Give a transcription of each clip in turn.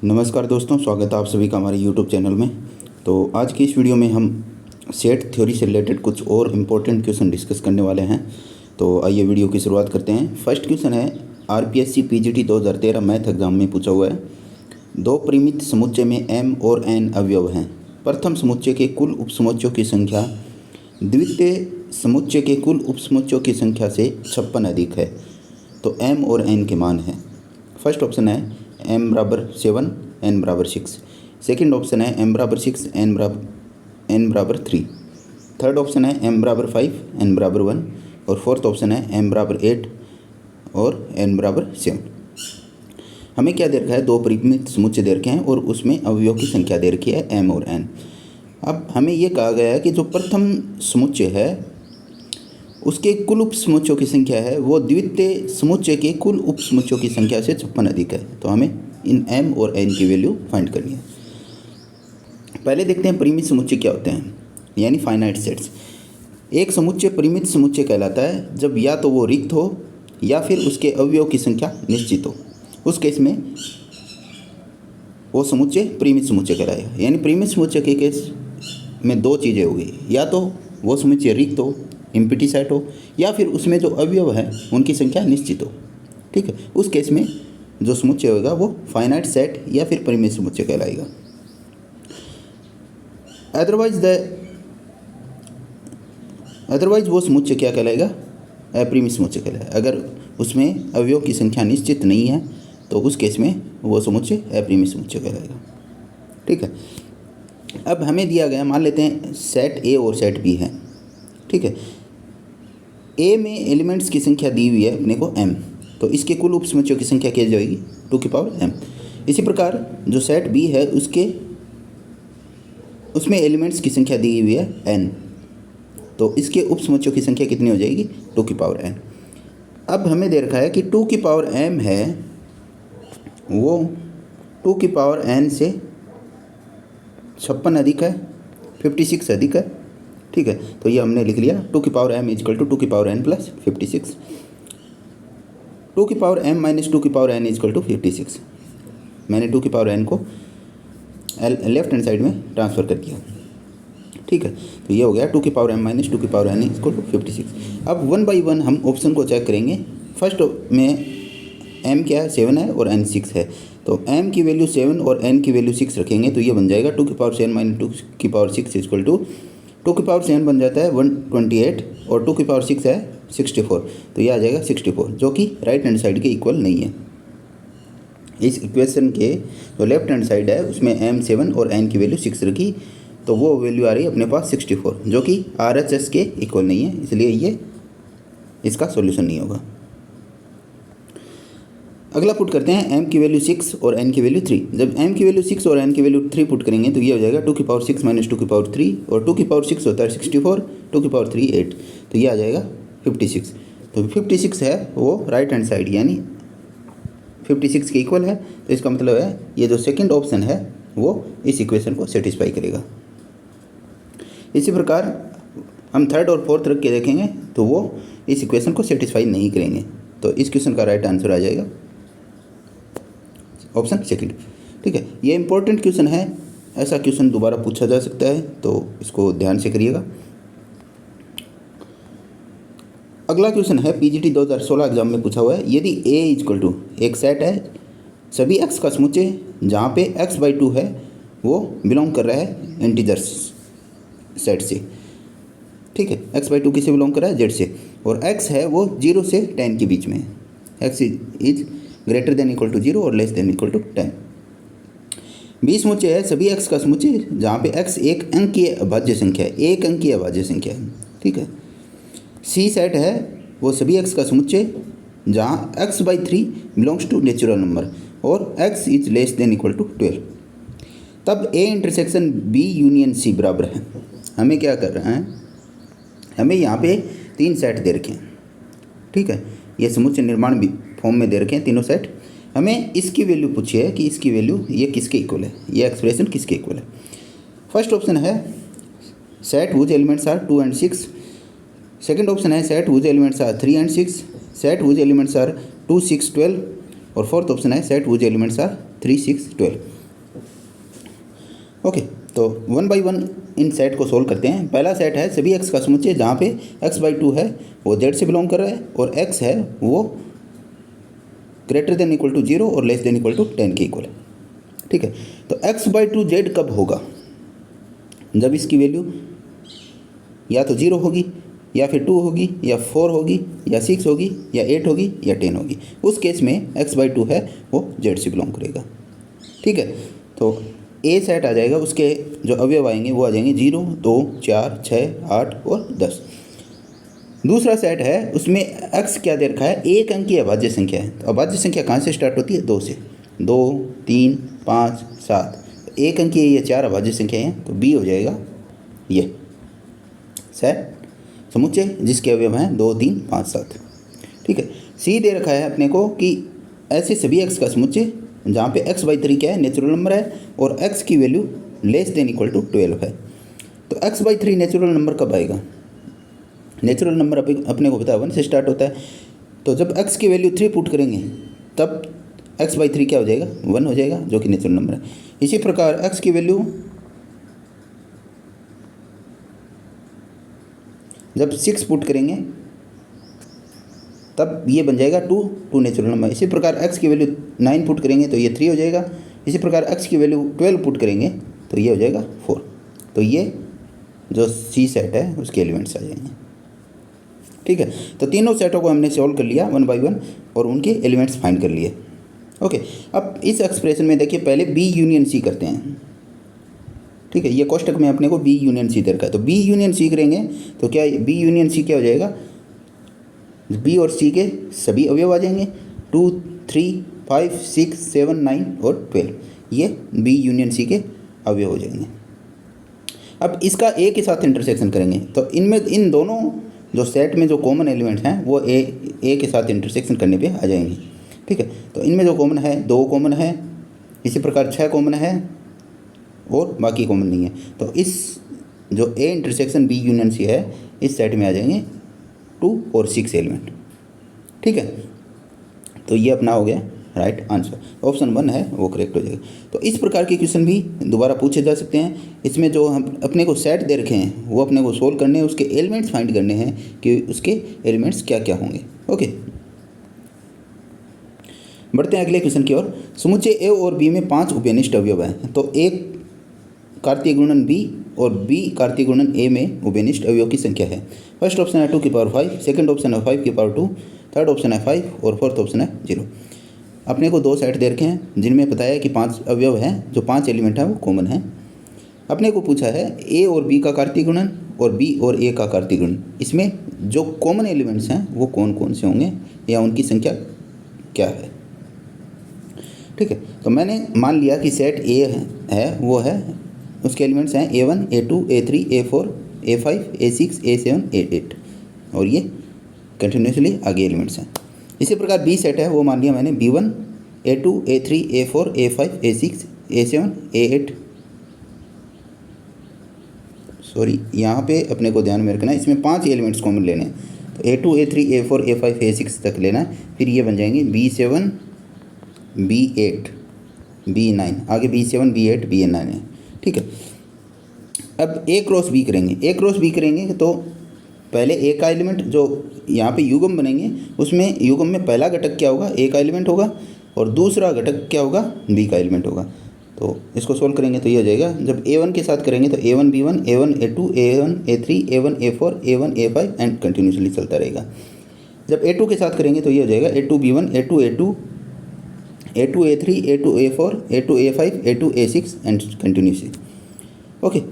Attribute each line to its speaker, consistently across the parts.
Speaker 1: नमस्कार दोस्तों, स्वागत है आप सभी का हमारे YouTube चैनल में। तो आज की इस वीडियो में हम सेट थ्योरी से रिलेटेड कुछ और इम्पोर्टेंट क्वेश्चन डिस्कस करने वाले हैं। तो आइए वीडियो की शुरुआत करते हैं। फर्स्ट क्वेश्चन है RPSC PGT 2013 मैथ एग्जाम में पूछा हुआ है। दो परिमित समुच्चय में m और n अवयव हैं। प्रथम समुच्चय के कुल उपसमुच्चयों की संख्या द्वितीय समुच्चय के कुल उपसमुच्चयों की संख्या से 56 अधिक है, तो m और n के मान हैं। फर्स्ट ऑप्शन है m बराबर 7 n बराबर 6। सेकेंड ऑप्शन है m बराबर 6 n बराबर 3। थर्ड ऑप्शन है m बराबर 5 n बराबर 1 और फोर्थ ऑप्शन है m बराबर 8 और n बराबर 7। हमें क्या दे रखा है? दो परिमित समुच्चय दे रखे हैं और उसमें अवयवों की संख्या दे रखी है m और n। अब हमें ये कहा गया है कि जो प्रथम समुच्चय है उसके कुल उपसमुच्चयों की संख्या है वो द्वितीय समुच्चय के कुल उपसमुच्चयों की संख्या से 56 अधिक है। तो हमें इन m और n की वैल्यू फाइंड करनी है। पहले देखते हैं परिमित समुच्चय क्या होते हैं, यानी फाइनाइट सेट्स। एक समुच्चय परिमित समुच्चय कहलाता है जब या तो वो रिक्त हो या फिर उसके अवयवों की संख्या निश्चित हो। उस केस में वो समुच्चय परिमित समुच्चय कहलाएगा। यानी परिमित समुच्चय के केस में दो चीज़ें होगी, या तो वो समुच्चय रिक्त हो, एम्प्टी सेट हो, या फिर उसमें जो अवयव हैं उनकी संख्या निश्चित हो। ठीक है, उस केस में जो समुच्चय होगा वो फाइनाइट सेट या फिर परिमित समुच्चय कहलाएगा। अदरवाइज वो समुच्चय क्या कहलाएगा? अपरिमित समुच्चय कहलाएगा। अगर उसमें अवयव की संख्या निश्चित नहीं है तो उस केस में वो समुच्चय अपरिमित समुच्चय कहलाएगा। ठीक है, अब हमें दिया गया, मान लेते हैं सेट ए और सेट बी है। ठीक है, ए में एलिमेंट्स की संख्या दी हुई है अपने को m, तो इसके कुल उपसमुच्चयों की संख्या क्या जाएगी? 2 की पावर m। इसी प्रकार जो सेट बी है उसमें एलिमेंट्स की संख्या दी हुई है n, तो इसके उपसमुच्चयों की संख्या कितनी हो जाएगी? 2 की पावर n। अब हमें दे रखा है कि 2 की पावर m है वो 2 की पावर n से 56 अधिक है, 56 अधिक है। ठीक है, तो ये हमने लिख लिया 2 की पावर m इजकल टू 2 की पावर n प्लस 56। 2 की पावर m माइनस 2 की पावर n इजकल टू 56। मैंने 2 की पावर n को लेफ्ट हैंड साइड में ट्रांसफ़र कर दिया। ठीक है, तो ये हो गया 2 की पावर m माइनस 2 की पावर n इजकल टू 56। अब 1 बाई 1 हम ऑप्शन को चेक करेंगे। फर्स्ट में m क्या है? 7 है और n 6 है, तो m की वैल्यू 7 और n की वैल्यू 6 रखेंगे तो ये बन जाएगा 2 की पावर 7 माइनस 2 की पावर 6 इजकल टू 2 की पावर 7 बन जाता है 128 और 2 की पावर 6 है 64, तो ये आ जाएगा 64, जो कि राइट हैंड साइड के इक्वल नहीं है। इस इक्वेशन के जो लेफ्ट हैंड साइड है उसमें m 7 और n की वैल्यू 6 रखी, तो वो वैल्यू आ रही है अपने पास 64, जो कि RHS के इक्वल नहीं है, इसलिए ये इसका सॉल्यूशन नहीं होगा। अगला पुट करते हैं m की वैल्यू 6 और n की वैल्यू 3। जब m की वैल्यू 6 और n की वैल्यू 3 पुट करेंगे तो ये हो जाएगा 2 की पावर 6 माइनस 2 की पावर 3, और 2 की पावर 6 होता है 64, 2 की पावर 3 8, तो ये आ जाएगा 56। तो 56 है वो राइट हैंड साइड यानी 56 के इक्वल है, तो इसका मतलब है ये जो सेकेंड ऑप्शन है वो इस इक्वेशन को सेटिस्फाई करेगा। इसी प्रकार हम थर्ड और फोर्थ रख के देखेंगे तो वो इस इक्वेशन को सेटिस्फाई नहीं करेंगे, तो इस क्वेश्चन का राइट आंसर आ जाएगा ऑप्शन सेकंड। ठीक है, ये इंपॉर्टेंट क्वेश्चन है, ऐसा क्वेश्चन दोबारा पूछा जा सकता है, तो इसको ध्यान से करिएगा। अगला क्वेश्चन है PGT 2016 एग्जाम में पूछा हुआ है। यदि A इजक्वल टू एक सेट है, सभी x का समुच्चय जहाँ पे x/2 है वो बिलोंग कर रहा है इंटीजर्स सेट से। ठीक है, x/2 किसे बिलोंग कर रहा है? z से, और x है वो 0 से 10 के बीच में है। x is greater than equal to 0 और less than equal to 10। B समुच्चय है सभी x का समुच्चय जहाँ पे x एक अंकीय अभाज्य संख्या है, एक अंकीय अभाज्य संख्या है। ठीक है, C सेट है वो सभी x का समुच्चय जहाँ x/3 belongs to natural number और x is less than equal to 12। तब A intersection B union C बराबर है। हमें क्या कर रहे हैं? हमें यहाँ पे 3 सेट दे रखे हैं। ठीक है, ये समुच्चय निर्माण भी फॉर्म में दे रखे हैं तीनों सेट। हमें इसकी वैल्यू पूछी है कि इसकी वैल्यू ये किसके इक्वल है, ये एक्सप्रेशन किसके इक्वल है। फर्स्ट ऑप्शन है set whose elements are 2 and 6। Second option है set whose elements are 3 and 6, set whose elements are 2 6 12, और फोर्थ ऑप्शन है set whose elements are 3 6 12। Okay, तो 1 बाई 1 इन सेट को सोल्व करते हैं। पहला सेट है सभी x का समुच्चय जहाँ पे x/2 है वो z से बिलोंग कर रहा है और x है वो ग्रेटर देन इक्वल टू 0 और लेस देन इक्वल टू 10 के इक्वल है। ठीक है, तो x/2 z कब होगा? जब इसकी वैल्यू या तो 0 होगी या फिर 2 होगी या 4 होगी या 6 होगी या 8 होगी या 10 होगी। उस केस में x/2 है वो z से बिलोंग करेगा। ठीक है, तो ए सेट आ जाएगा, उसके जो अवयव आएंगे वो आ जाएंगे 0 2 4 6 8 और 10। दूसरा सेट है उसमें x क्या दे रखा है? एक अंकीय अभाज्य संख्या है। तो अभाज्य संख्या कहाँ से स्टार्ट होती है? 2 से। 2 3 5 7, एक अंकीय ये 4 अभाज्य संख्या हैं, तो b हो जाएगा ये सेट समुच्चय जिसके अवयव हैं 2 3 5 7। ठीक है, c दे रखा है अपने को कि ऐसे सभी x का समुच्चय जहाँ पे x/3 क्या है? नेचुरल नंबर है और x की value less than equal to 12 है। तो x/3 नेचुरल नंबर कब आएगा? नेचुरल नंबर अपने को पता है 1 से स्टार्ट होता है। तो जब x की वैल्यू 3 पुट करेंगे तब x/3 क्या हो जाएगा? 1 हो जाएगा, जो कि नेचुरल नंबर है। इसी प्रकार x की वैल्यू जब 6 पुट करेंगे तब ये बन जाएगा 2 नेचुरल नंबर। इसी प्रकार x की वैल्यू 9 पुट करेंगे तो ये 3 हो जाएगा। इसी प्रकार x की वैल्यू 12 पुट करेंगे तो ये हो जाएगा 4। तो ये जो C सेट है उसके एलिमेंट्स आ जाएंगे। ठीक है, तो तीनों सेटों को हमने सॉल्व कर लिया 1 बाई 1 और उनके एलिमेंट्स फाइंड कर लिए। ओके, अब इस एक्सप्रेशन में देखिए पहले B यूनियन C करते हैं। ठीक है, ये कोष्टक में अपने को B यूनियन C दे रखा है, तो B यूनियन C करेंगे तो क्या B यूनियन C क्या हो जाएगा? B और C के सभी अवयव आ जाएंगे 2 3 5 6 7 9 और 12, ये B यूनियन C के अवयव हो जाएंगे। अब इसका A के साथ इंटरसेक्शन करेंगे तो इनमें इन दोनों जो सेट में जो कॉमन एलिमेंट्स हैं वो A के साथ इंटरसेक्शन करने पे आ जाएंगे। ठीक है, तो इनमें जो कॉमन है 2 कॉमन है, इसी प्रकार 6 कॉमन है और बाकी कॉमन नहीं है। तो इस जो A intersection B union C है इस सेट में आ जाएंगे 2 और 6 एलिमेंट। ठीक है, तो ये अपना हो गया राइट आंसर। ऑप्शन 1 है वो करेक्ट हो जाएगा। तो इस प्रकार के क्वेश्चन भी दोबारा पूछे जा सकते हैं। इसमें जो हम अपने को सेट दे रखे हैं वो अपने को सोल्व करने हैं, उसके एलिमेंट्स फाइंड करने हैं कि उसके एलिमेंट्स क्या क्या होंगे। ओके, बढ़ते हैं अगले क्वेश्चन की ओर। समुच्चय A और B में 5 उभयनिष्ठ अवयव हैं। तो एक कार्तीय गुणन B और B कार्तीय गुणन A में उभयनिष्ठ अवयव की संख्या है। फर्स्ट ऑप्शन है 2 की पावर 5, सेकंड ऑप्शन है 5 की पावर 2, थर्ड ऑप्शन है 5 और फोर्थ ऑप्शन है 0। अपने को 2 सेट दे रखे हैं जिनमें बताया है कि 5 अवयव हैं, जो 5 एलिमेंट हैं वो कॉमन हैं। अपने को पूछा है A और B का कार्तीय गुणन और B और A का कार्तीय गुणन, इसमें जो कॉमन एलिमेंट्स हैं वो कौन कौन से होंगे या उनकी संख्या क्या है। ठीक है, तो मैंने मान लिया कि सेट A है वो है, उसके एलिमेंट्स हैं A1 A2 A3 A4 A5 A6 A7 A8 और ये कंटिन्यूसली आगे एलिमेंट्स हैं। इसी प्रकार B सेट है वो मान लिया मैंने B1 A2 A3 A4 A5 A6 A7 A8। Sorry, यहाँ पे अपने को ध्यान में रखना है, इसमें 5 एलिमेंट्स कॉमन लेने हैं। तो A2 A3 A4 A5 A6 तक लेना है, फिर ये बन जाएंगे B7 B8 B9, आगे B7 B8 B9 है। ठीक है, अब A क्रॉस B करेंगे। A क्रॉस B करेंगे तो पहले A का एलिमेंट जो यहाँ पे युग्म बनेंगे उसमें युग्म में पहला घटक क्या होगा? A का एलिमेंट होगा और दूसरा घटक क्या होगा? B का एलिमेंट होगा। तो इसको सोल्व करेंगे तो ये हो जाएगा। जब A1 के साथ करेंगे तो A1 B1 A1 A2 A1 A3 A1 A4 A1 A5 and continuously चलता रहेगा। जब A2 के साथ करेंगे तो ये हो जाएगा A2 B1 A2 A2 A2 A3 A2 A4 A2 A5 A2 A6 and continuously. Okay,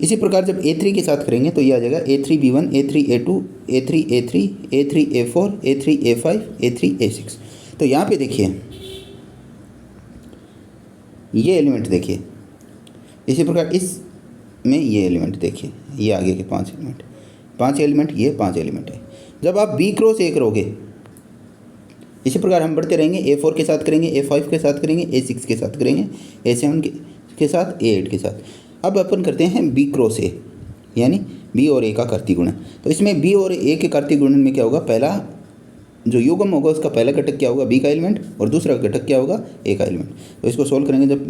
Speaker 1: इसी प्रकार जब A3 के साथ करेंगे तो ये आ जाएगा A3 B1 A3 A2 A3 A3 A3 A4 A3 A5 A3 A6। तो यहाँ पे देखिए ये एलिमेंट देखिए, इसी प्रकार इस में ये एलिमेंट देखिए, ये आगे के 5 एलिमेंट, 5 एलिमेंट, ये 5 एलिमेंट है। जब आप B क्रॉस A करोगे इसी प्रकार हम बढ़ते रहेंगे। A4 के साथ करेंगे, A5 के साथ करेंगे, A6 के साथ करेंगे, A7 के साथ, A8 के साथ। अब अपन करते हैं B क्रॉस A, यानी B और A का कार्तीय गुणन। तो इसमें B और A के कार्तीय गुणन में क्या होगा? पहला जो युग्म होगा उसका पहला घटक क्या होगा, बी का एलिमेंट, और दूसरा घटक क्या होगा, ए का एलिमेंट। तो इसको सोल्व करेंगे, जब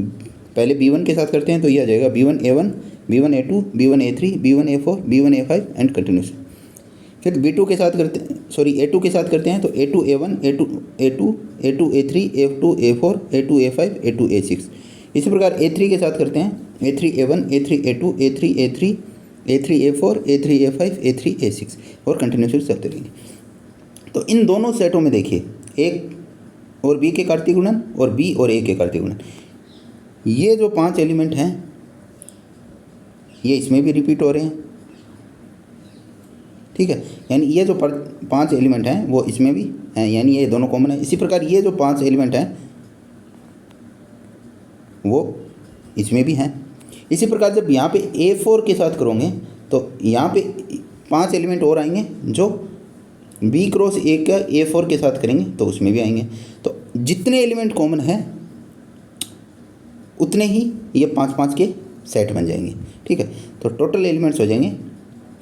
Speaker 1: पहले b1 के साथ करते हैं तो ये आ जाएगा b1a1, b1a2, b1a3, b1a4, b1a5 and continuous. फिर b2 के साथ करते हैं, सॉरी a2 के साथ करते हैं तो a2a1, a2a2, a2a3, a2a4, a2a5, a2a6। इसी प्रकार a3 के साथ करते हैं a3a1, a3a2, a3a3, a3a4, a3a5, a3a6 और कंटिन्यूसली चलते रहेंगे। तो इन दोनों सेटों में देखिए, एक और बी के कार्तीय गुणन और बी और ए के कार्तीय गुणन, ये जो 5 एलिमेंट हैं ये इसमें भी रिपीट हो रहे हैं, ठीक है। यानी ये जो 5 एलिमेंट हैं वो इसमें भी हैं, यानी ये दोनों कॉमन है। इसी प्रकार ये जो 5 एलिमेंट हैं वो इसमें भी हैं। इसी प्रकार जब यहाँ पे A4 के साथ करोगे तो यहाँ पे 5 एलिमेंट और आएंगे, जो B क्रॉस A का A4 के साथ करेंगे तो उसमें भी आएंगे। तो जितने एलिमेंट कॉमन हैं उतने ही ये 5-5 के सेट बन जाएंगे, ठीक है। तो टोटल एलिमेंट्स हो जाएंगे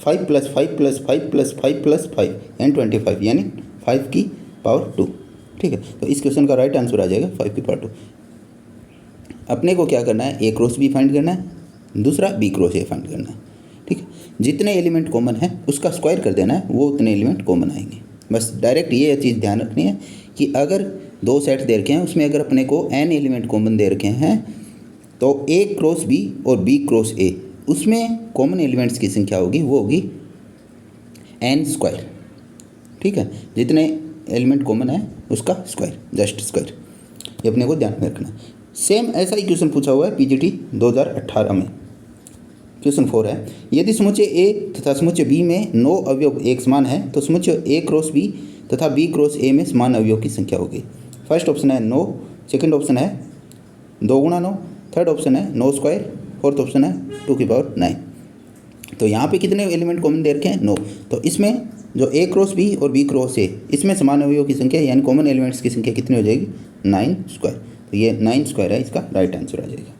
Speaker 1: 5 + 5 + 5 + 5 + 5 एंड 25, यानी 5 की पावर 2, ठीक है। तो इस क्वेश्चन का राइट आंसर आ जाएगा 5 की पावर 2। अपने को क्या करना है, A क्रॉस B फाइंड करना है, दूसरा B क्रॉस A फाइंड करना है, ठीक है। जितने एलिमेंट कॉमन है उसका स्क्वायर कर देना है, वो उतने एलिमेंट कॉमन आएंगे। बस डायरेक्ट ये चीज़ ध्यान रखनी है कि अगर 2 सेट दे रखे हैं उसमें अगर अपने को n एलिमेंट कॉमन दे रखे हैं तो A क्रॉस B और B क्रॉस A, उसमें कॉमन एलिमेंट्स की संख्या होगी वो होगी n², ठीक है। जितने एलिमेंट कॉमन है उसका स्क्वायर, जस्ट स्क्वायर, ये अपने को ध्यान में रखना है। सेम ऐसा ही क्वेश्चन पूछा हुआ है PGT 2018 में। क्वेश्चन 4 है, यदि समुच्चय A तथा समुच्चय B में 9 अवयव एक समान है तो समुच्चय A क्रॉस B तथा B क्रॉस A में समान अवयव की संख्या होगी। फर्स्ट ऑप्शन है 9, सेकंड ऑप्शन है 2 × 9, थर्ड ऑप्शन है 9², फोर्थ ऑप्शन है 2 की पावर 9। तो यहाँ पे कितने एलिमेंट कॉमन दे रखे हैं, 9। तो इसमें जो A क्रॉस B और B क्रॉस A, इसमें समान अवयव की संख्या यानी कॉमन एलिमेंट्स की संख्या कितनी हो जाएगी, 9²। तो ये 9² है, इसका राइट आंसर आ जाएगा।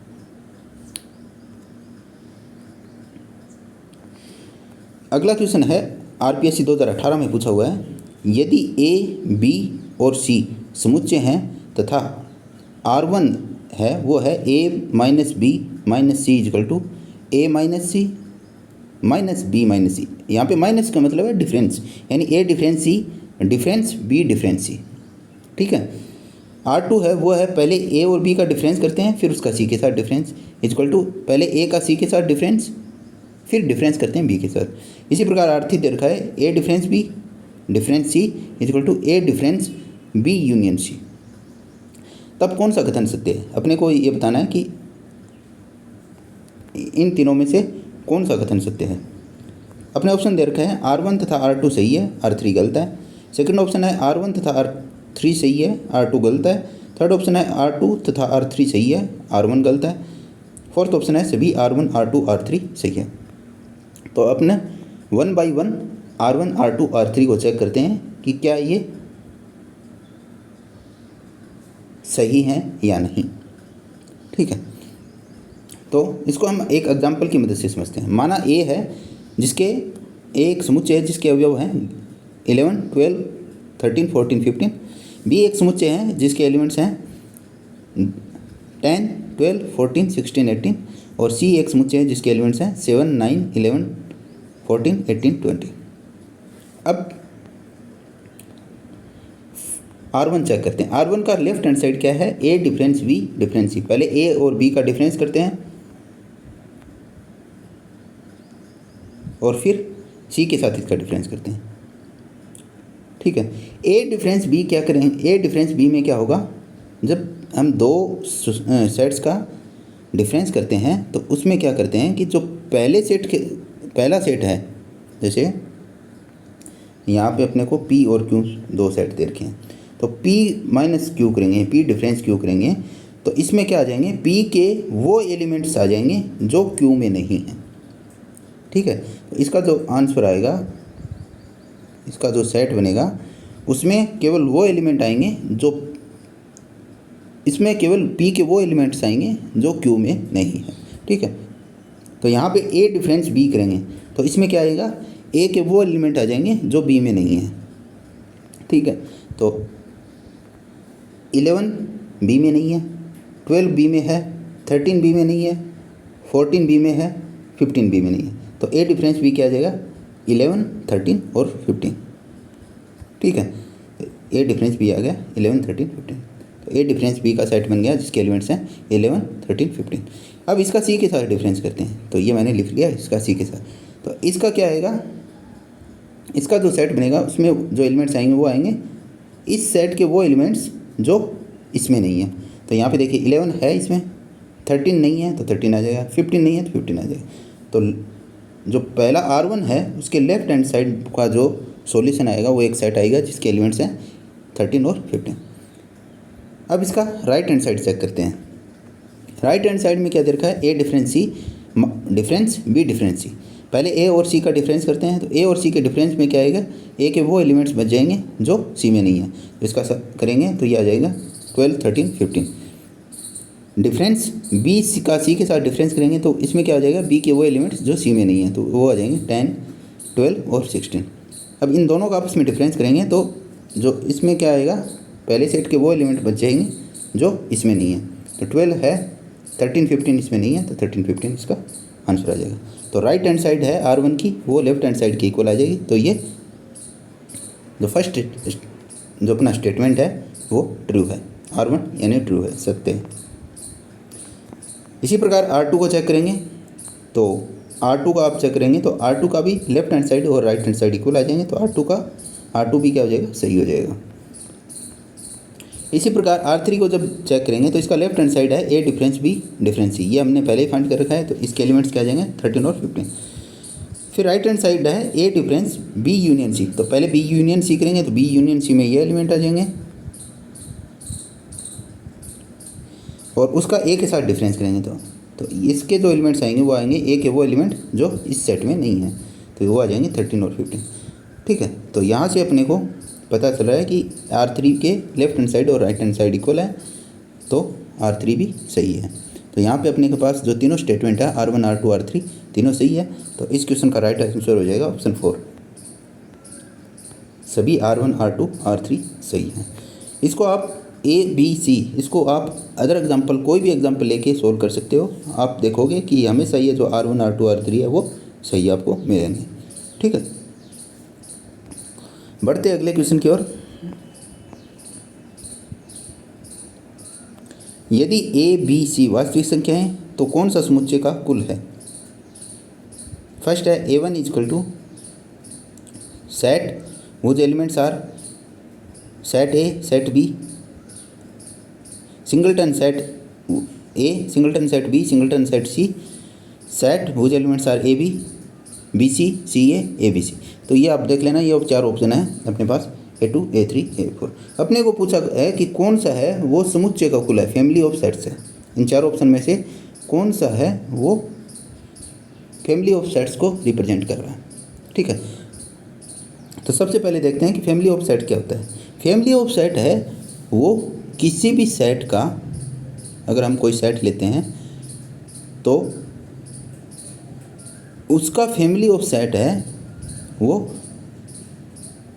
Speaker 1: अगला क्वेश्चन है RPSC 2018 में पूछा हुआ है, यदि A, B और C समुच्चय हैं तथा R1 है वो है A - B - C = A - C - B - C। यहाँ पे माइनस का मतलब है डिफरेंस, यानी A difference C difference B difference C, ठीक है। R2 है वो है पहले A और B का डिफरेंस करते हैं फिर उसका C के साथ डिफरेंस = पहले A का C के साथ डिफरेंस फिर डिफरेंस करते हैं B के साथ। इसी प्रकार R3 दे रखा है A difference B difference C = A difference B union C। तब कौन सा कथन सत्य है, अपने को ये बताना है कि इन तीनों में से कौन सा कथन सत्य है। अपने ऑप्शन दे रखे हैं R1 तथा R2 सही है, R3 गलत है। सेकंड ऑप्शन है R1 तथा R3 सही है, R2 गलत है। थर्ड ऑप्शन है R2 तथा R3 सही है, R1 गलत है। फोर्थ ऑप्शन है सभी R1 R2 R3 सही है। तो अपने 1 बाई 1 R1 R2 R3 को चेक करते हैं कि क्या ये सही हैं या नहीं, ठीक है। तो इसको हम एक एग्जांपल की मदद से समझते हैं। माना A है जिसके एक समुच्चय है जिसके अवयव हैं 11, 12, 13, 14, 15। B एक समुच्चय है जिसके एलिमेंट्स हैं 10, 12, 14, 16, 18 और C एक समुच्चय है जिसके एलिमेंट्स हैं 7, 9, 11, 14, 18, 20। अब R1 चेक करते हैं। R1 का लेफ्ट हैंड साइड क्या है, A difference B difference C। पहले A और B का डिफरेंस करते हैं और फिर C के साथ इसका डिफरेंस करते हैं, ठीक है। A डिफरेंस B क्या करें, A डिफरेंस B में क्या होगा, जब हम 2 सेट्स का डिफरेंस करते हैं तो उसमें क्या करते हैं कि जो पहला सेट है, जैसे यहाँ पे अपने को P और Q 2 सेट दे रखे हैं, तो P माइनस Q करेंगे, P डिफरेंस Q करेंगे तो इसमें क्या आ जाएंगे, P के वो एलिमेंट्स आ जाएंगे जो Q में नहीं हैं, ठीक है। तो इसका जो आंसर आएगा, इसका जो सेट बनेगा उसमें केवल वो एलिमेंट आएंगे जो, इसमें केवल P के वो एलिमेंट्स आएंगे जो Q में नहीं है, ठीक है। तो यहाँ पे A डिफरेंस B करेंगे तो इसमें क्या आएगा, A के वो एलिमेंट आ जाएंगे जो B में नहीं है, ठीक है। तो 11 बी में नहीं है, 12 बी में है, 13 बी में नहीं है, 14 बी में है, 15 बी में नहीं है। तो ए डिफरेंस बी क्या आ जाएगा, 11, 13 और 15। ठीक है, ए डिफरेंस बी आ गया 11, 13, 15। तो ए डिफरेंस बी का सेट बन गया जिसके एलिमेंट्स हैं 11, 13, 15। अब इसका सी के साथ डिफरेंस करते हैं। तो ये मैंने लिख लिया इसका सी के साथ। तो इसका क्या आएगा, इसका जो सेट बनेगा उसमें जो एलिमेंट्स आएंगे वो आएंगे इस सेट के वो एलिमेंट्स जो इसमें नहीं है। तो यहाँ पे देखिए 11 है इसमें, 13 नहीं है तो 13 आ जाएगा, 15 नहीं है तो 15 आ जाएगा। तो जो पहला R1 है उसके लेफ्ट हैंड साइड का जो सॉल्यूशन आएगा वो एक सेट आएगा जिसके एलिमेंट्स हैं 13 और 15। अब इसका राइट हैंड साइड चेक करते हैं। राइट हैंड साइड में क्या दे रखा है, ए डिफरेंस सी डिफरेंस बी डिफरेंस सी। पहले ए और सी का डिफरेंस करते हैं। तो ए और सी के डिफरेंस में क्या आएगा, ए के वो एलिमेंट्स बच जाएंगे जो सी में नहीं है। तो इसका करेंगे तो ये आ जाएगा 12, 13, 15। डिफरेंस बी का सी के साथ डिफरेंस करेंगे तो इसमें क्या आ जाएगा, बी के वो एलिमेंट्स जो सी में नहीं है, तो वो आ जाएंगे 10, 12 और 16। अब इन दोनों का आपस में डिफरेंस करेंगे तो जो इसमें क्या आएगा, पहले सेट के वो एलिमेंट बच जाएंगे जो इसमें नहीं है। तो 12 है, 13, 15 इसमें नहीं है, तो 13, 15 इसका आंसर आ जाएगा। तो राइट हैंड साइड है R1 की वो लेफ्ट हैंड साइड की इक्वल आ जाएगी। तो ये जो फर्स्ट जो अपना स्टेटमेंट है वो ट्रू है, R1 यानी ट्रू है, सत्य है। इसी प्रकार R2 को चेक करेंगे। तो R2 का आप चेक करेंगे तो R2 का भी लेफ्ट हैंड साइड और राइट हैंड साइड इक्वल आ जाएंगे। तो R2 भी क्या हो जाएगा, सही हो जाएगा। इसी प्रकार R3 को जब चेक करेंगे तो इसका लेफ्ट हैंड साइड है ए डिफरेंस बी डिफरेंस सी, ये हमने पहले ही फाइंड कर रखा है। तो इसके एलिमेंट्स क्या आ जाएंगे 13 और 15। फिर राइट हैंड साइड है ए डिफरेंस बी यूनियन सी। तो पहले बी यूनियन सी करेंगे तो बी यूनियन सी में ये एलिमेंट आ जाएंगे और उसका ए के साथ डिफरेंस करेंगे तो इसके जो एलिमेंट्स आएंगे वो आएंगे ए के वो एलिमेंट जो इस सेट में नहीं है, तो वो आ जाएंगे 13 और 15। ठीक है, तो यहाँ से अपने को पता चल रहा है कि R3 के लेफ्ट हैंड साइड और राइट हैंड साइड इक्वल है, तो R3 भी सही है। तो यहाँ पे अपने के पास जो तीनों स्टेटमेंट है R1, R2, R3 तीनों सही है। तो इस क्वेश्चन का राइट आंसर हो जाएगा ऑप्शन 4, सभी R1, R2, R3 सही है। इसको आप A, B, C इसको आप अदर एग्जाम्पल कोई भी एग्जाम्पल लेके सोल्व कर सकते हो। आप देखोगे कि हमेशा ये जो R1, R2, R3 है वो सही आपको मिलेंगे। ठीक है, बढ़ते अगले क्वेश्चन की ओर। यदि A, B, C वास्तविक संख्या है तो कौन सा समुच्चय का कुल है। फर्स्ट है A1 equal to set whose elements are set A, set B, singleton set A, singleton set B, singleton set C, set whose elements are AB, BC, CA, ABC। तो ये आप देख लेना, ये 4 ऑप्शन है अपने पास A2, A3, A4। अपने को पूछा है कि कौन सा है वो समुच्चय का कुल है, फैमिली ऑफ सेट्स है। इन 4 ऑप्शन में से कौन सा है वो फैमिली ऑफ सेट्स को रिप्रेजेंट कर रहा है। ठीक है, तो सबसे पहले देखते हैं कि फैमिली ऑफ सेट क्या होता है। फैमिली ऑफ सेट है वो किसी भी सेट का, अगर हम कोई सेट लेते हैं तो उसका फैमिली ऑफ सेट है वो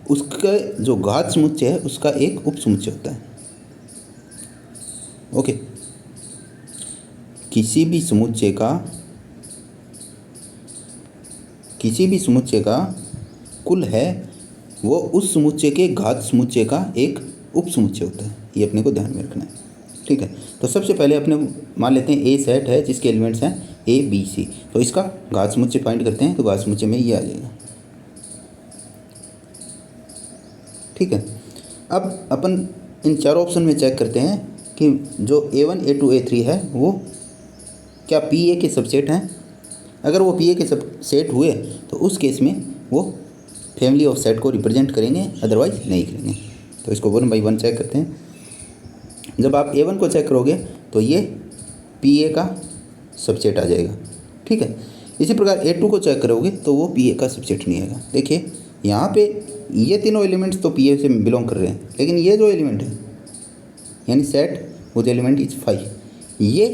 Speaker 1: उसका जो घात समुच्चय है उसका एक उप समुच्चय होता है। ओके, किसी भी समुच्चय का कुल है वो उस समुच्चय के घात समुच्चय का एक उप समुच्चय होता है। ये अपने को ध्यान में रखना है। ठीक है, तो सबसे पहले अपने मान लेते हैं ए सेट है जिसके एलिमेंट्स हैं A, B, C। तो इसका घात समुच्चय फाइंड करते हैं। तो घात समुच्चय में ये आ जाएगा। ठीक है, अब अपन इन 4 ऑप्शन में चेक करते हैं कि जो A1, A2, A3 है वो क्या PA के सबसेट हैं। अगर वो PA के सबसेट हुए तो उस केस में वो फैमिली ऑफ सेट को रिप्रेजेंट करेंगे, अदरवाइज नहीं करेंगे। तो इसको 1 बाई 1 चेक करते हैं। जब आप A1 को चेक करोगे तो ये PA का सबसेट आ जाएगा। ठीक है, इसी प्रकार A2 को चेक करोगे तो वो PA का सबसेट नहीं आएगा। देखिए यहाँ पे ये तीनों एलिमेंट्स तो PA से बिलोंग कर रहे हैं, लेकिन ये जो एलिमेंट है यानी सेट वो एलिमेंट इज 5, ये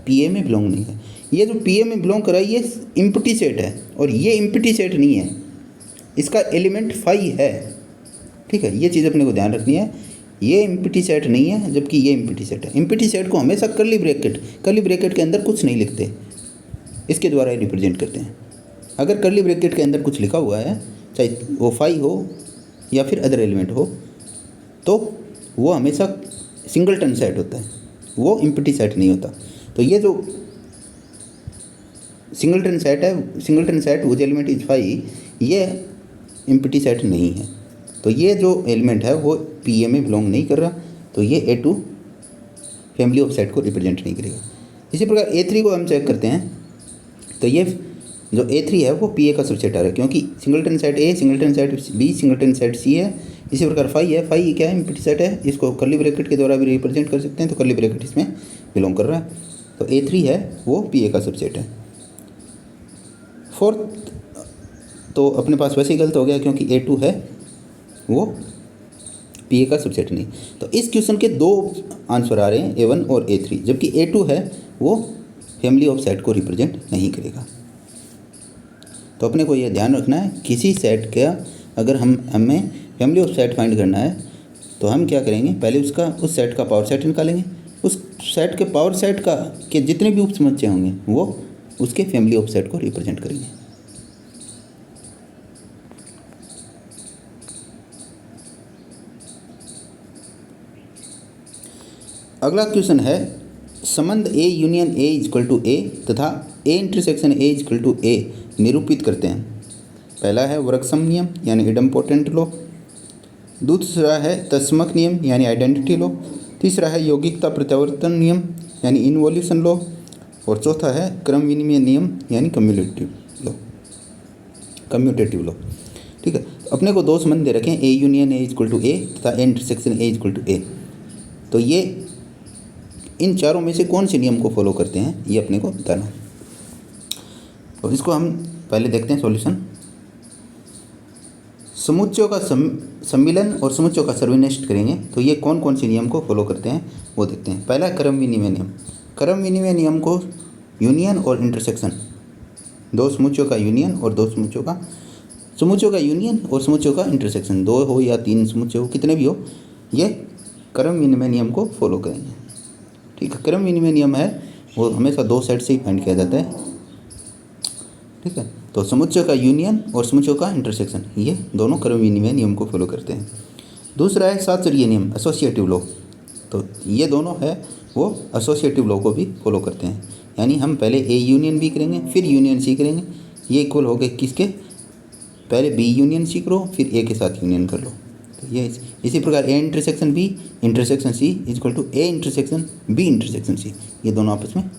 Speaker 1: PA में बिलोंग नहीं है। ये जो PA में बिलोंग कर रहा है ये इम्प्टी सेट है और ये इम्प्टी सेट नहीं है, इसका एलिमेंट 5 है। ठीक है, ये चीज़ अपने को ध्यान रखनी है। ये एम्प्टी सेट नहीं है जबकि ये एम्प्टी सेट है। एम्प्टी सेट को हमेशा कर्ली ब्रैकेट के अंदर कुछ नहीं लिखते, इसके द्वारा ही रिप्रेजेंट करते हैं। अगर कर्ली ब्रैकेट के अंदर कुछ लिखा हुआ है, चाहे वो फाई हो या फिर अदर एलिमेंट हो, तो वो हमेशा सिंगलटन सेट होता है, वो एम्प्टी सेट नहीं होता। तो ये जो सिंगलटन सेट है, singleton set which element is phi, ये एम्प्टी सेट नहीं है। तो ये जो एलिमेंट है वो पीए में बिलोंग नहीं कर रहा, तो ये A2 फैमिली ऑफ सेट को रिप्रेजेंट नहीं करेगा। इसी प्रकार A3 को हम चेक करते हैं, तो ये जो A3 है वो पीए का सबसेट आ रहा है, क्योंकि singleton set A, singleton set B, singleton set C है। इसी प्रकार फाई है, फाई क्या है, एम्प्टी सेट है, इसको कर्ली ब्रैकेट के द्वारा भी रिप्रेजेंट कर सकते हैं, तो कर्ली ब्रैकेट इसमें बिलोंग कर रहा है। तो A3 है वो पीए का सबसेट है। फोर्थ तो अपने पास वैसे ही गलत हो गया, क्योंकि A2 है वो पीए का सबसेट नहीं। तो इस क्वेश्चन के दो आंसर आ रहे हैं, A1 और A3, जबकि A2 है वो फैमिली ऑफ सेट को रिप्रेजेंट नहीं करेगा। तो अपने को ये ध्यान रखना है, किसी सेट का अगर हमें फैमिली ऑफ सेट फाइंड करना है तो हम क्या करेंगे, पहले उस सेट का पावर सेट निकालेंगे। उस सेट के पावर सेट के जितने भी उपसमुच्चय होंगे वो उसके फैमिली ऑफ सेट को रिप्रेजेंट करेंगे। अगला क्वेश्चन है, संबंध A union A equal to A तथा A intersection A equal to A निरूपित करते हैं। पहला है वर्कसम नियम यानी इडम्पोटेंट लॉ, दूसरा है तत्समक नियम यानी आइडेंटिटी लॉ, तीसरा है यौगिकता प्रत्यावर्तन नियम यानी इन्वोल्यूशन लॉ, और चौथा है क्रम विनिमय नियम यानी कम्यूटेटिव लॉ। ठीक है, तो अपने को दो संबंध दे रखे हैं, A union A equal to A तथा A intersection A equal to A। तो ये इन चारों में से कौन से नियम को फॉलो करते हैं ये अपने को बताना है। तो इसको हम पहले देखते हैं सॉल्यूशन। समुच्चयों का सम्मिलन और समुच्चयों का सर्वनिष्ठ करेंगे, तो ये कौन कौन से नियम को फॉलो करते हैं वो देखते हैं। पहला क्रम विनिमय नियम। क्रम विनिमय नियम को यूनियन और इंटरसेक्शन, दो समुच्चयों का यूनियन और दो समुच्चयों का यूनियन और समुच्चयों का इंटरसेक्शन, दो हो या तीन समुच्चय हो, कितने भी हो, ये क्रम विनिमय नियम को फॉलो करेंगे। ठीक है, क्रम विनिमय नियम है वो हमेशा दो सेट से ही फाइंड किया जाता है। ठीक है, तो समुच्चय का यूनियन और समुच्चय का इंटरसेक्शन, ये दोनों क्रम विनिमय नियम को फॉलो करते हैं। दूसरा है साहचर्य नियम, एसोसिएटिव लॉ, तो ये दोनों है वो एसोसिएटिव लॉ को भी फॉलो करते हैं। यानी हम पहले A यूनियन B करेंगे, फिर यूनियन C करेंगे, ये इक्वल हो गए किसके, पहले B यूनियन C करो फिर A के साथ यूनियन कर लो। तो ये इसी प्रकार A intersection B intersection C equal to A intersection B intersection C, ये दोनों आपस में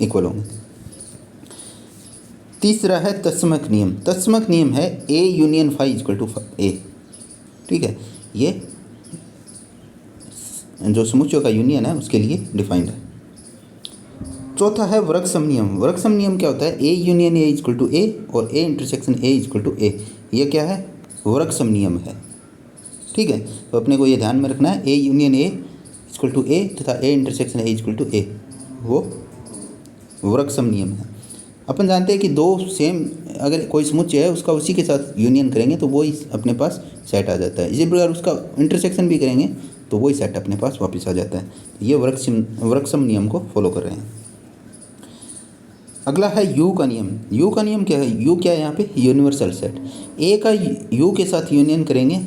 Speaker 1: इक्वल होंगे। तीसरा है तत्समक नियम। तत्समक नियम है A union phi equal to A। ठीक है, ये जो समुच्चयों का यूनियन है उसके लिए डिफाइंड है। चौथा है वर्कसम नियम। वर्कसम नियम क्या होता है, A union A equal to A और A intersection A equal to A, ये क्या है, वर्कसम नियम है। ठीक है, तो अपने को ये ध्यान में रखना है, A union A equal to A तथा A intersection A equal to A वो वर्कसम नियम है। अपन जानते हैं कि दो सेम अगर कोई समुच्चय है उसका उसी के साथ यूनियन करेंगे तो वो ही अपने पास सेट आ जाता है। इसी प्रकार उसका इंटरसेक्शन भी करेंगे तो वही सेट अपने पास वापस आ जाता है। ये वर्कसम नियम को फॉलो कर रहे हैं। अगला है यू का नियम। यू का नियम क्या है, यू क्या है यहाँ पे, यूनिवर्सल सेट। ए का यू के साथ यूनियन करेंगे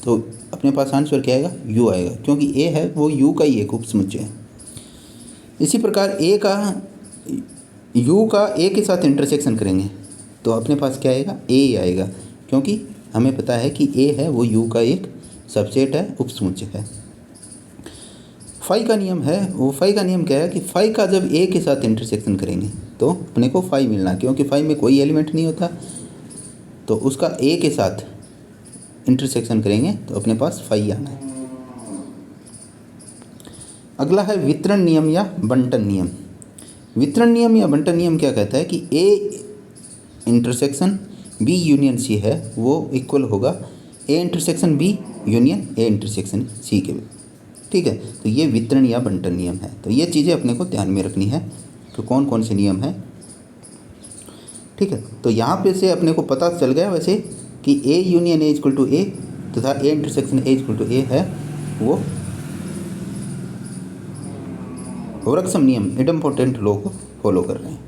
Speaker 1: तो अपने पास आंसर क्या आएगा, यू आएगा, क्योंकि ए है वो यू का ही एक उपसमुच्चय है। इसी प्रकार ए का यू का ए के साथ इंटरसेक्शन करेंगे तो अपने पास क्या आएगा, ए आएगा, क्योंकि हमें पता है कि ए है वो यू का एक सबसेट है, उपसमुच्चय है। फाई का नियम है, वो फाई का नियम क्या है कि फाई का जब ए के साथ इंटरसेक्शन करेंगे तो अपने को फाई मिलना, क्योंकि फाई में कोई एलिमेंट नहीं होता, तो उसका ए के साथ इंटरसेक्शन करेंगे तो अपने पास फाई आना है। अगला है वितरण नियम या बंटन नियम। वितरण नियम या बंटन नियम क्या कहता है कि A intersection B union C है वो इक्वल होगा A intersection B union A intersection C के। ठीक है, तो ये वितरण या बंटन नियम है। तो ये चीज़ें अपने को ध्यान में रखनी है कि कौन कौन से नियम हैं। ठीक है, तो यहाँ पे से अपने को पता चल गया वैसे कि A union A equal to A तथा A intersection A equal to A है वो वृक्षम नियम इडम्पोटेंट लॉ को फॉलो कर रहे हैं।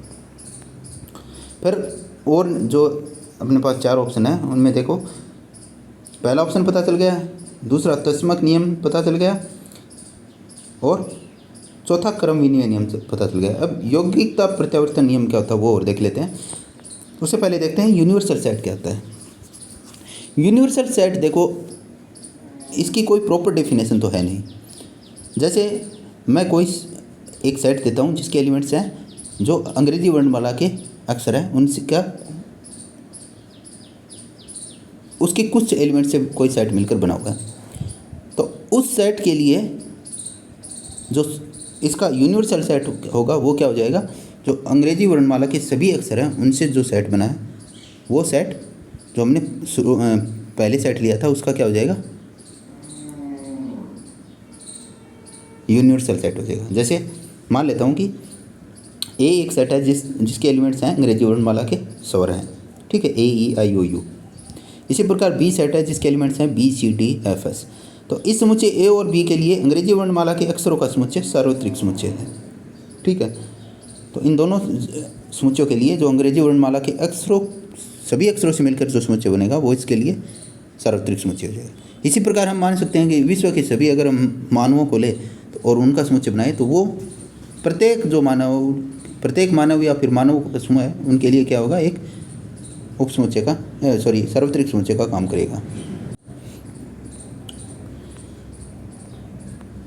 Speaker 1: फिर और जो अपने पास 4 ऑप्शन है उनमें देखो, पहला ऑप्शन पता चल गया, दूसरा तस्मक नियम पता चल गया और चौथा क्रम विनिमय नियम पता चल गया। अब यौगिकता प्रत्यावर्तन नियम क्या होता है वो और देख लेते हैं। उससे पहले देखते हैं यूनिवर्सल सेट क्या होता है। यूनिवर्सल सेट देखो, इसकी कोई प्रॉपर डेफिनेशन तो है नहीं। जैसे मैं कोई एक सेट देता हूँ जिसके एलिमेंट्स हैं जो अंग्रेजी वर्णमाला के अक्षर हैं, उनसे क्या उसके कुछ एलिमेंट से कोई सेट मिलकर बना हुआ है, तो उस सेट के लिए जो इसका यूनिवर्सल सेट होगा वो क्या हो जाएगा, जो अंग्रेजी वर्णमाला के सभी अक्षर हैं उनसे जो सेट बना है वो सेट जो हमने पहले सेट लिया था उसका क्या हो जाएगा, यूनिवर्सल सेट हो जाएगा। जैसे मान लेता हूँ कि ए एक सेट है जिसके एलिमेंट्स हैं अंग्रेजी वर्णमाला के स्वर हैं, ठीक है, ए ई आई ओ यू। इसी प्रकार बी सेट है जिसके एलिमेंट्स हैं B C D F S. तो इस समुच्चय ए और बी के लिए अंग्रेजी वर्णमाला के अक्षरों का समुच्चय सार्वत्रिक समुच्चय है, ठीक है। तो इन दोनों समुच्चयों के लिए जो अंग्रेजी वर्णमाला के अक्षरों सभी अक्षरों से मिलकर जो समुच्चय बनेगा वो इसके लिए सार्वत्रिक समुच्चय हो जाएगा। इसी प्रकार हम मान सकते हैं कि विश्व के सभी अगर हम मानवों को ले और उनका समुच्चय बनाए तो वो प्रत्येक मानव या फिर मानव का समूह है उनके लिए क्या होगा, एक उप समुच्चय का सार्वत्रिक समुच्चय का काम करेगा।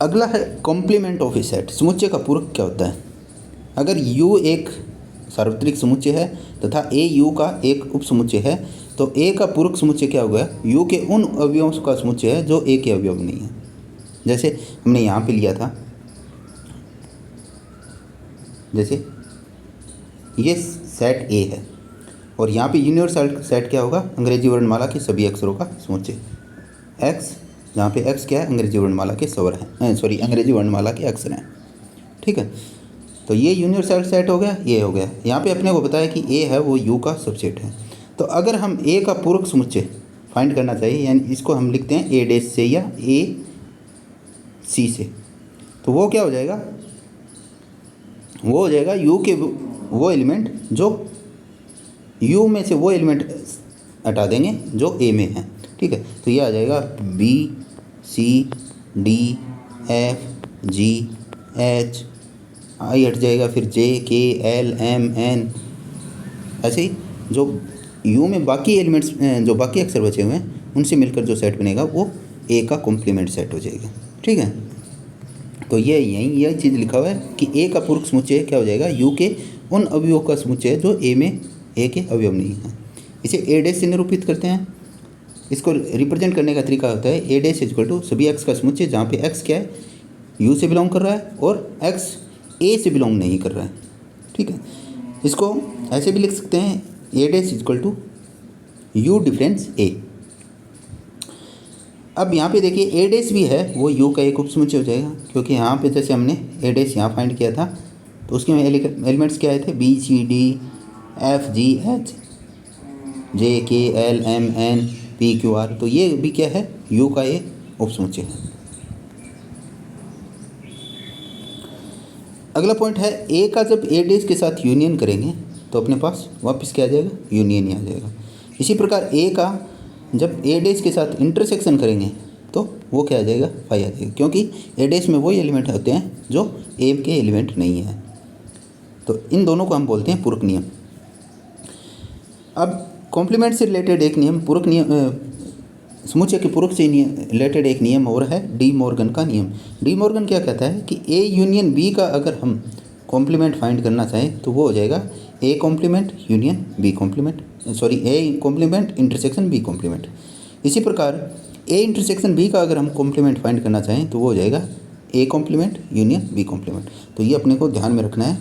Speaker 1: अगला है कॉम्प्लीमेंट ऑफ ए सेट। समुच्चय का पूरक क्या होता है। अगर U एक सार्वत्रिक समुच्चय है तथा ए U का एक उप समुच्चय है तो A का पूरक समुच्चय क्या होगा, U के उन अवयवों का समुच्चय है जो A के अवयव नहीं है। जैसे हमने यहाँ पे लिया था, जैसे ये सेट A है और यहाँ पे यूनिवर्सल सेट क्या होगा, अंग्रेजी वर्णमाला के सभी अक्षरों का समुच्चय X, जहाँ पे X क्या है, अंग्रेजी वर्णमाला के स्वर हैं, अंग्रेजी वर्णमाला के अक्षर हैं, ठीक है। तो ये यूनिवर्सल सेट हो गया, ये हो गया। यहाँ पे अपने को बताया कि A है वो U का सबसेट है। तो अगर हम A का पूरक समुच्चय फाइंड करना चाहिए, यानी इसको हम लिखते हैं A डैश से या A C से, तो वो क्या हो जाएगा, वो हो जाएगा U के वो एलिमेंट जो U में से वो एलिमेंट हटा देंगे जो A में है, ठीक है। तो ये आ जाएगा B C D F G H, I हट जाएगा, फिर J K L M N, ऐसे ही जो U में बाकी एलिमेंट्स जो बाकी अक्षर बचे हुए हैं उनसे मिलकर जो सेट बनेगा वो A का कॉम्प्लीमेंट सेट हो जाएगा, ठीक है। तो यही चीज़ लिखा हुआ है कि A का पूरक समुच्चय क्या हो जाएगा, U के उन अवयवों का समुच्चय जो A में A के अवयव नहीं है। इसे A डैश से निरूपित करते हैं। इसको रिप्रेजेंट करने का तरीका होता है A डैश इक्वल टू सभी x का समुच्चय जहाँ पे x क्या है, U से बिलोंग कर रहा है और x A से बिलोंग नहीं कर रहा है, ठीक है। इसको ऐसे भी लिख सकते हैं A dash equal to U difference A। अब यहाँ पे देखिए A डैश भी है वो U का एक उप समुच्चय हो जाएगा, क्योंकि यहाँ पे जैसे हमने A डैश यहाँ फाइंड किया था तो उसके एलिमेंट्स क्या आए थे, B C D F G H J K L M N P Q R, तो ये भी क्या है, U का एक उप समुच्चय है। अगला पॉइंट है A का जब A डैश के साथ यूनियन करेंगे तो अपने पास वापस क्या आ जाएगा, यूनियन ही आ जाएगा। इसी प्रकार A का जब A डैश के साथ इंटरसेक्शन करेंगे तो वो क्या आ जाएगा, फाई आ जाएगा, क्योंकि A डैश में वही एलिमेंट होते हैं जो A के एलिमेंट नहीं है। तो इन दोनों को हम बोलते हैं पूरक नियम। अब कॉम्प्लीमेंट से रिलेटेड एक नियम, पूरक नियम, समुच्चय के पूरक से रिलेटेड एक नियम और है डी मॉर्गन का नियम। डी मॉर्गन क्या कहता है कि A यूनियन B का अगर हम कॉम्प्लीमेंट फाइंड करना चाहें तो वो हो जाएगा A complement union B complement, A complement intersection B complement. इसी प्रकार A इंटरसेक्शन B का अगर हम कॉम्प्लीमेंट फाइंड करना चाहें तो वो हो जाएगा A complement union B complement. तो ये अपने को ध्यान में रखना है,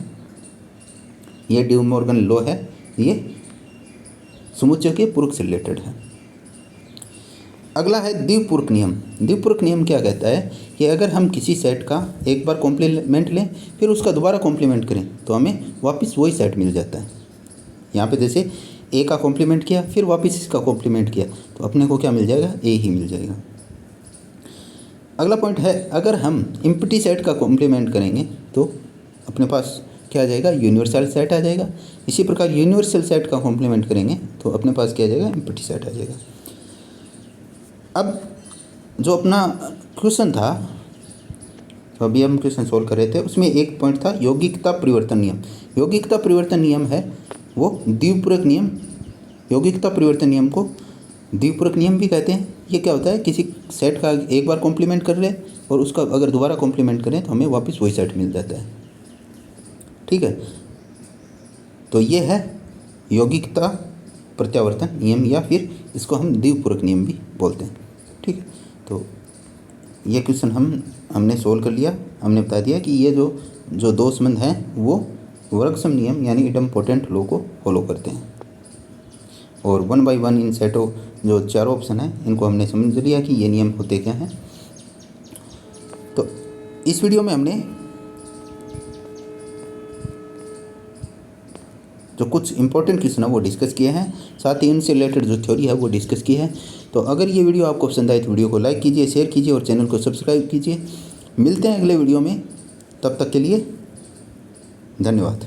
Speaker 1: ये डी मॉर्गन लॉ है, ये समुच्चय के पूरक से रिलेटेड है। अगला है द्विपूरक नियम। द्विपूरक नियम क्या कहता है कि अगर हम किसी सेट का एक बार कॉम्प्लीमेंट लें फिर उसका दोबारा कॉम्प्लीमेंट करें तो हमें वापस वही सेट मिल जाता है। यहाँ पे जैसे ए का कॉम्प्लीमेंट किया, फिर वापस इसका कॉम्प्लीमेंट किया, तो अपने को क्या मिल जाएगा, ए ही मिल जाएगा। अगला पॉइंट है, अगर हम एम्प्टी सेट का कॉम्प्लीमेंट करेंगे तो अपने पास क्या आ जाएगा, यूनिवर्सल सेट आ जाएगा। इसी प्रकार यूनिवर्सल सेट का कॉम्प्लीमेंट करेंगे तो अपने पास क्या आ जाएगा, एम्प्टी सेट आ जाएगा। अब जो अपना क्वेश्चन था, तो अभी हम क्वेश्चन सोल्व कर रहे थे, उसमें एक पॉइंट था यौगिकता परिवर्तन नियम। यौगिकता परिवर्तन नियम है वो द्विपूरक नियम। यौगिकता परिवर्तन नियम को द्विपूरक नियम भी कहते हैं। ये क्या होता है, किसी सेट का एक बार कॉम्प्लीमेंट कर रहे और उसका अगर दोबारा कॉम्प्लीमेंट करें तो हमें वापस वही सेट मिल जाता है। ठीक है, तो ये है यौगिकता प्रत्यावर्तन नियम, या फिर इसको हम द्विपूरक नियम भी बोलते हैं। ठीक है, तो ये क्वेश्चन हमने सोल्व कर लिया। हमने बता दिया कि ये जो दो संबंध हैं वो वर्गसम नियम यानी इडम्पोटेंट लॉ को फॉलो करते हैं। और 1 by 1 इन सेटों जो चारों ऑप्शन हैं इनको हमने समझ लिया कि ये नियम होते क्या हैं। तो इस वीडियो में हमने जो कुछ इंपॉर्टेंट क्वेश्चन है वो डिस्कस किए हैं, साथ ही इनसे रिलेटेड जो थ्योरी है वो डिस्कस की है। तो अगर ये वीडियो आपको पसंद आए तो वीडियो को लाइक कीजिए, शेयर कीजिए और चैनल को सब्सक्राइब कीजिए। मिलते हैं अगले वीडियो में, तब तक के लिए धन्यवाद।